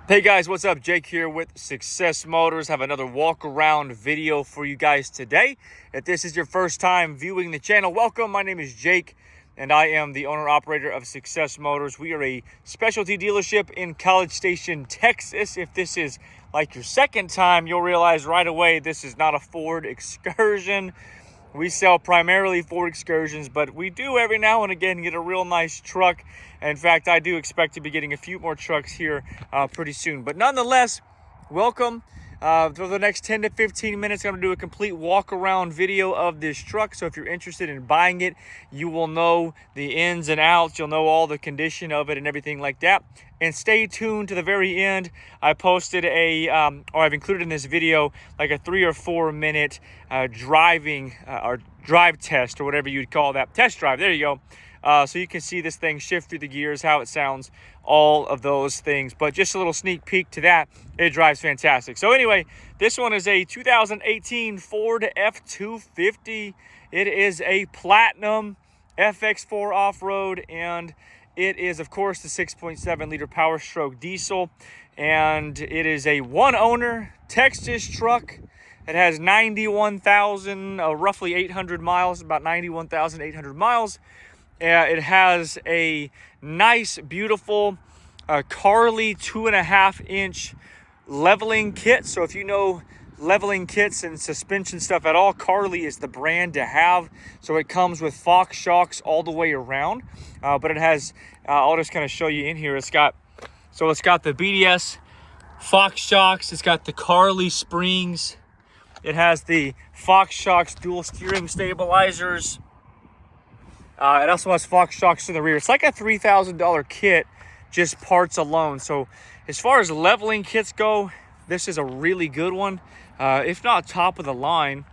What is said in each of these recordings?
Hey guys, what's up? Jake here with Success Motors. Have another walk around video for you guys today. If this is your first time viewing the channel, welcome. My name is Jake and I am the owner operator of Success Motors. We are a specialty dealership in College Station, Texas. If this is like your second time, you'll realize right away this is not a Ford Excursion. We sell primarily Ford Excursions, but we do every now and again get a real nice truck. In fact, I do expect to be getting a few more trucks here pretty soon. But nonetheless, welcome. For the next 10 to 15 minutes, I'm going to do a complete walk around video of this truck. So if you're interested in buying it, you will know the ins and outs. You'll know all the condition of it and everything like that. And stay tuned to the very end. I posted or I've included in this video like a 3 or 4 minute driving or drive test or whatever you'd call that. Test drive, there you go. So you can see this thing shift through the gears, how it sounds, all of those things. But just a little sneak peek to that. It drives fantastic. So anyway, this one is a 2018 Ford F-250. It is a Platinum FX4 off-road, and it is, of course, the 6.7 liter Powerstroke diesel. And it is a one-owner Texas truck. It has 91,000, roughly 800 miles, about 91,800 miles. It has a nice, beautiful Carli 2.5-inch leveling kit. So if you know leveling kits and suspension stuff at all, Carli is the brand to have. So it comes with Fox shocks all the way around. But it has, I'll just kind of show you in here. It's got the BDS Fox shocks. It's got the Carli springs. It has the Fox shocks dual steering stabilizers. It also has Fox shocks in the rear. It's like a $3,000 kit, just parts alone. So as far as leveling kits go, this is a really good one. If not top of the line,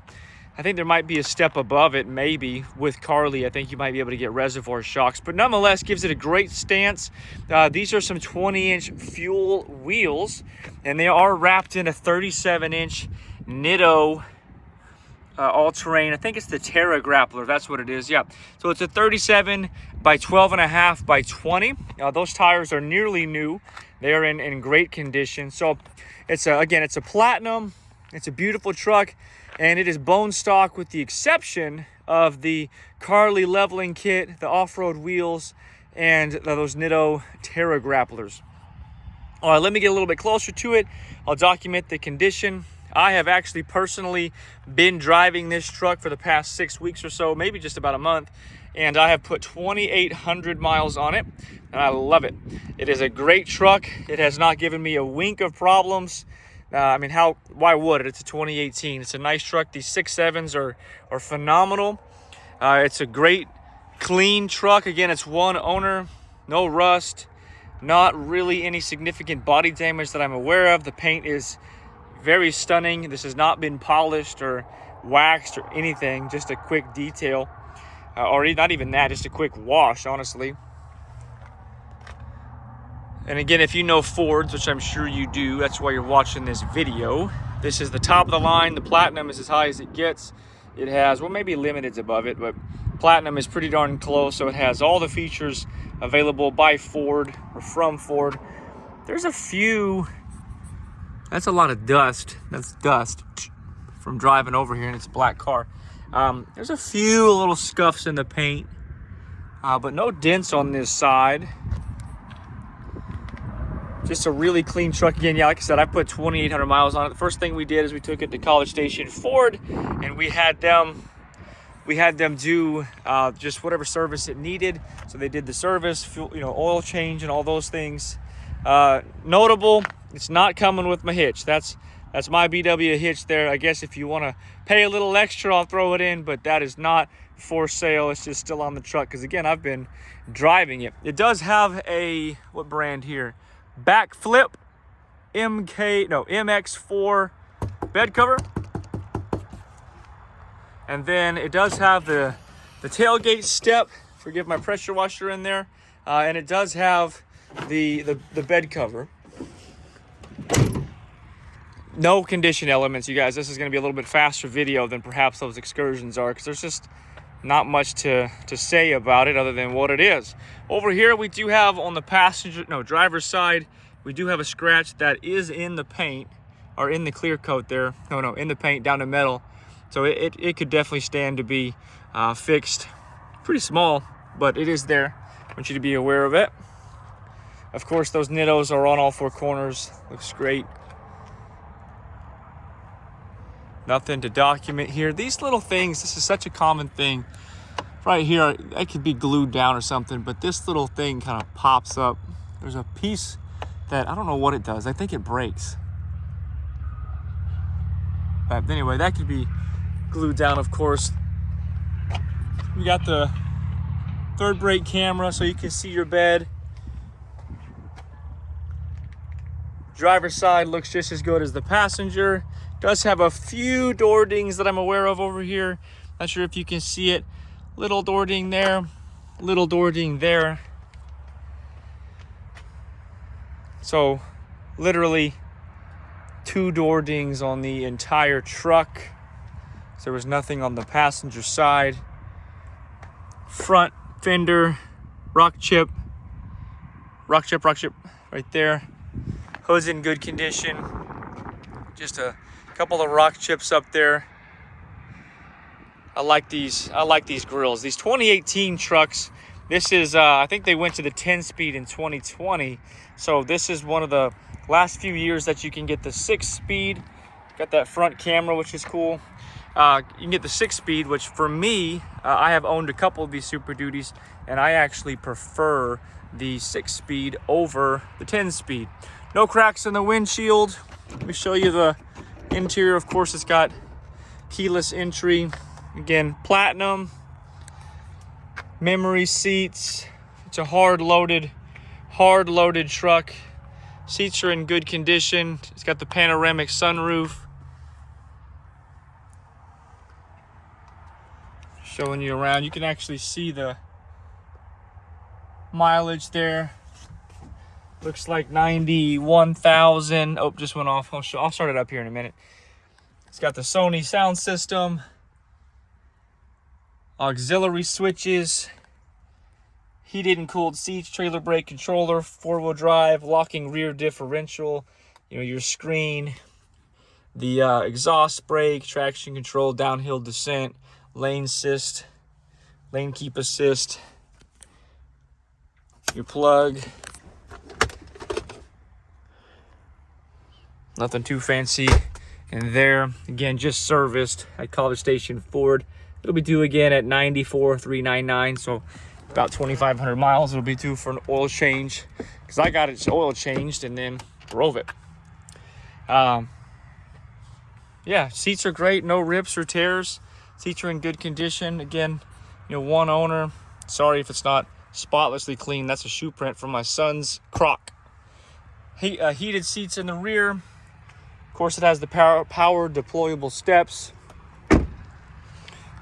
I think there might be a step above it, maybe with Carli. I think you might be able to get reservoir shocks, but nonetheless gives it a great stance. These are some 20-inch fuel wheels, and they are wrapped in a 37-inch Nitto all-terrain. I think it's the Terra Grappler. That's what it is. Yeah. So it's a 37 by 12.5 by 20. Those tires are nearly new. They are in great condition. So it's a Platinum. It's a beautiful truck, and it is bone stock with the exception of the Carli leveling kit, the off-road wheels, and those Nitto Terra Grapplers. All right, let me get a little bit closer to it. I'll document the condition. I have actually personally been driving this truck for the past 6 weeks or so, maybe just about a month, and I have put 2,800 miles on it, and I love it. It is a great truck. It has not given me a wink of problems. I mean, why would it? It's a 2018. It's a nice truck. These 6.7s are phenomenal. It's a great, clean truck. Again, it's one owner, no rust, not really any significant body damage that I'm aware of. The paint is very stunning. This has not been polished or waxed or anything, just a quick detail, or not even that, just a quick wash, honestly. And again, if you know Fords, which I'm sure you do, that's why you're watching this video. This is the top of the line. The Platinum is as high as it gets. It has, well, maybe Limited's above it, but Platinum is pretty darn close. So it has all the features available by Ford or from Ford. There's a few, that's a lot of dust. That's dust from driving over here in its black car. There's a few little scuffs in the paint, but no dents on this side. Just a really clean truck. Again, yeah, like I said, I put 2,800 miles on it. The first thing we did is we took it to College Station Ford, and we had them do just whatever service it needed. So they did the service, fuel, oil change, and all those things. Notable, it's not coming with my hitch. That's my BW hitch there. I guess if you want to pay a little extra, I'll throw it in, but that is not for sale. It's just still on the truck because, again, I've been driving it. It does have a, what brand here? Backflip MX4 bed cover. And then it does have the tailgate step. Forgive my pressure washer in there. And it does have the bed cover. No condition elements, you guys. This is going to be a little bit faster video than perhaps those Excursions are, because there's just not much to say about it other than what it is. Over here we do have on the driver's side, We do have a scratch that is in the paint, or in the clear coat there. No, in the paint down to metal. So it could definitely stand to be fixed. Pretty small, but it is there. I want you to be aware of it. Of course, those Nittos are on all four corners. Looks great. Nothing to document here. These little things, this is such a common thing. Right here, it could be glued down or something, but this little thing kind of pops up. There's a piece that, I don't know what it does. I think it breaks. But anyway, that could be glued down, of course. You got the third brake camera so you can see your bed. Driver's side looks just as good as the passenger. Does have a few door dings that I'm aware of over here. Not sure if you can see it. Little door ding there, little door ding there. So literally 2 door dings on the entire truck. So there was nothing on the passenger side. Front fender, rock chip right there. Hood's in good condition. Just a couple of rock chips up there. I like these grills. These 2018 trucks, this is, I think they went to the 10-speed in 2020. So this is one of the last few years that you can get the 6-speed. Got that front camera, which is cool. You can get the 6-speed, which for me, I have owned a couple of these Super Duties, and I actually prefer the 6-speed over the 10-speed. No cracks in the windshield. Let me show you the interior. Of course, it's got keyless entry. Again, platinum, memory seats. It's a hard loaded truck. Seats are in good condition. It's got the panoramic sunroof. Showing you around. You can actually see the mileage there. Looks like 91,000. Oh, just went off. I'll start it up here in a minute. It's got the Sony sound system. Auxiliary switches. Heated and cooled seats, trailer brake controller, 4-wheel drive, locking rear differential, your screen, the exhaust brake, traction control, downhill descent, lane assist, lane keep assist, your plug. Nothing too fancy in there. Again, just serviced at College Station Ford. It'll be due again at $94,399, so about 2,500 miles. It'll be due for an oil change because I got its oil changed and then drove it. Yeah, seats are great, no rips or tears. Seats are in good condition. Again, one owner. Sorry if it's not spotlessly clean. That's a shoe print from my son's Croc. Heated seats in the rear. Of course, it has the power deployable steps.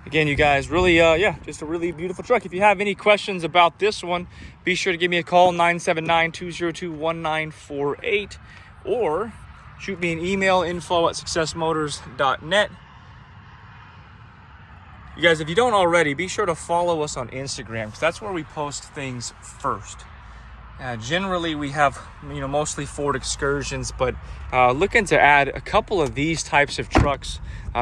Again, you guys, really, just a really beautiful truck. If you have any questions about this one, be sure to give me a call, 979-202-1948, or shoot me an email, info@successmotors.net. You guys, if you don't already, be sure to follow us on Instagram, because that's where we post things first. Generally, we have, mostly Ford Excursions, but looking to add a couple of these types of trucks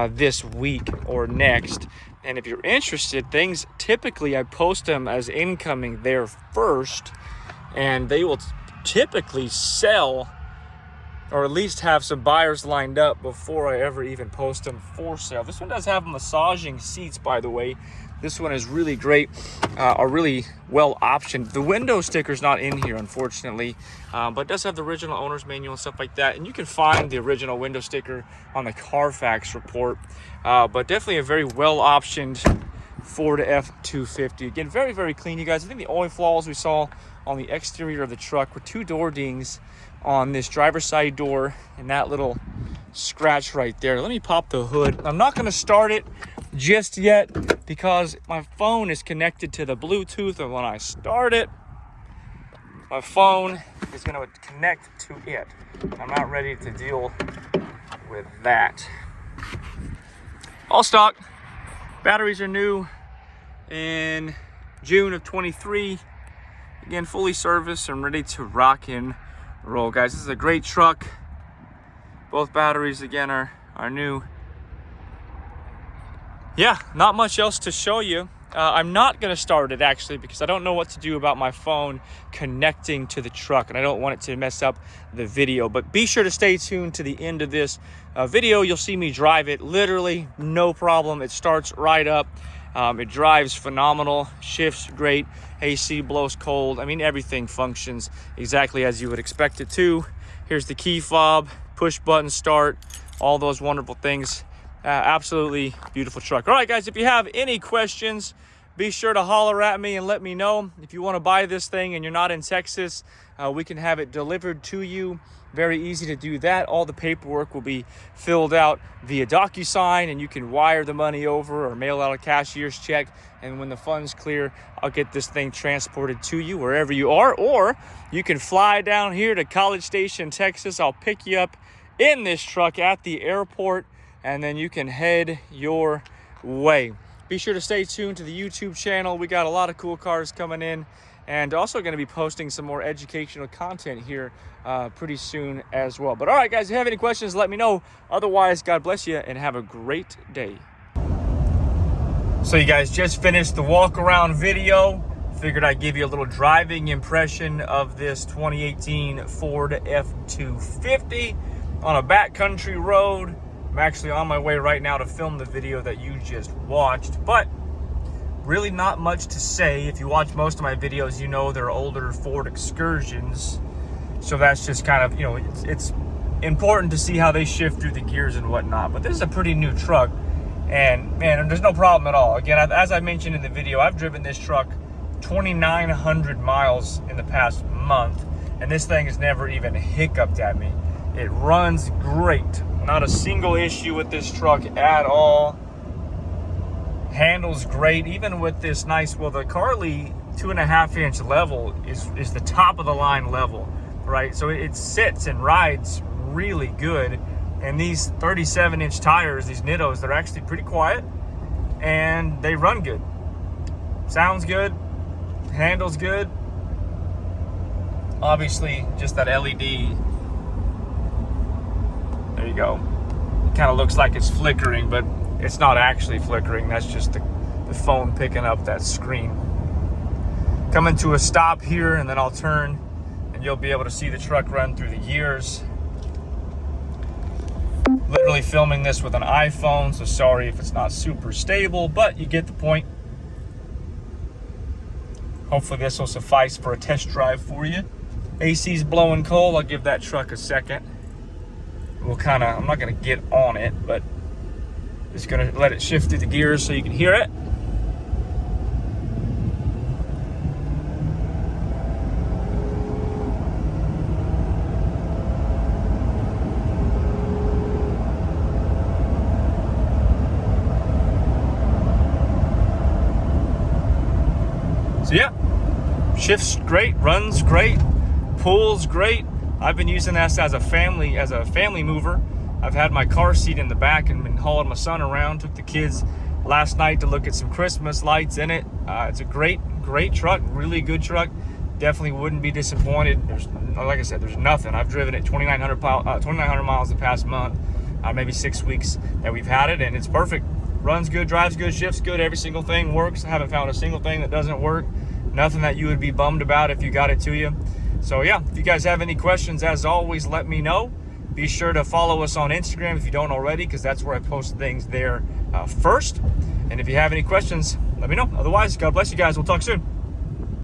this week or next. And if you're interested, things typically I post them as incoming there first, and they will typically sell, or at least have some buyers lined up before I ever even post them for sale. This one does have massaging seats, by the way. This one is really great, are really well optioned. The window sticker's not in here, unfortunately, but it does have the original owner's manual and stuff like that. And you can find the original window sticker on the Carfax report. But definitely a very well optioned Ford F-250. Again, very, very clean, you guys. I think the only flaws we saw on the exterior of the truck were 2 door dings on this driver's side door and that little scratch right there. Let me pop the hood. I'm not going to start it just yet because my phone is connected to the Bluetooth, and when I start it, my phone is going to connect to it. I'm not ready to deal with that. All stock. Batteries are new in June of 23. Again, fully serviced and ready to rock and roll, guys. This is a great truck. Both batteries again are new. Yeah, not much else to show you. I'm not going to start it actually because I don't know what to do about my phone connecting to the truck and I don't want it to mess up the video. But be sure to stay tuned to the end of this video. You'll see me drive it literally no problem. It starts right up. It drives phenomenal, shifts great, AC blows cold. I mean, everything functions exactly as you would expect it to. Here's the key fob, push button start, all those wonderful things. Absolutely beautiful truck. All right, guys, if you have any questions, be sure to holler at me and let me know. If you want to buy this thing and you're not in Texas, we can have it delivered to you. Very easy to do that. All the paperwork will be filled out via DocuSign, and you can wire the money over or mail out a cashier's check. And when the funds clear, I'll get this thing transported to you wherever you are. Or you can fly down here to College Station, Texas. I'll pick you up in this truck at the airport, and then you can head your way. Be sure to stay tuned to the YouTube channel. We got a lot of cool cars coming in, and also going to be posting some more educational content here pretty soon as well. But all right, guys, if you have any questions, let me know. Otherwise, God bless you and have a great day. So you guys just finished the walk around video. Figured I'd give you a little driving impression of this 2018 Ford F-250 on a backcountry road. I'm actually on my way right now to film the video that you just watched, but really not much to say. If you watch most of my videos, you know they're older Ford Excursions. So that's just kind of, you know, it's important to see how they shift through the gears and whatnot. But this is a pretty new truck, and man, there's no problem at all. Again, as I mentioned in the video, I've driven this truck 2,900 miles in the past month, and this thing has never even hiccuped at me. It runs great. Not a single issue with this truck at all. Handles great, even with this nice, well, the Carli 2.5-inch level is the top of the line level, right? So it sits and rides really good. And these 37-inch tires, these Nittos, they're actually pretty quiet and they run good. Sounds good, handles good. Obviously, just that LED. There you go. It kind of looks like it's flickering, but it's not actually flickering. That's just the phone picking up that screen. Coming to a stop here, and then I'll turn, and you'll be able to see the truck run through the gears. Literally filming this with an iPhone, so sorry if it's not super stable, but you get the point. Hopefully this will suffice for a test drive for you. AC's blowing cold. I'll give that truck a second. We'll kind of, I'm not going to get on it, but just going to let it shift through the gears so you can hear it. So yeah, shifts great, runs great, pulls great. I've been using this as a family mover. I've had my car seat in the back and been hauling my son around. Took the kids last night to look at some Christmas lights in it. It's a great truck, really good truck. Definitely wouldn't be disappointed. There's, like I said, there's nothing. I've driven it 2,900 miles the past month, maybe 6 weeks that we've had it, and it's perfect. Runs good, drives good, shifts good. Every single thing works. I haven't found a single thing that doesn't work. Nothing that you would be bummed about if you got it to you. So yeah, if you guys have any questions, as always, let me know. Be sure to follow us on Instagram if you don't already, because that's where I post things there first. And if you have any questions, let me know. Otherwise, God bless you guys. We'll talk soon.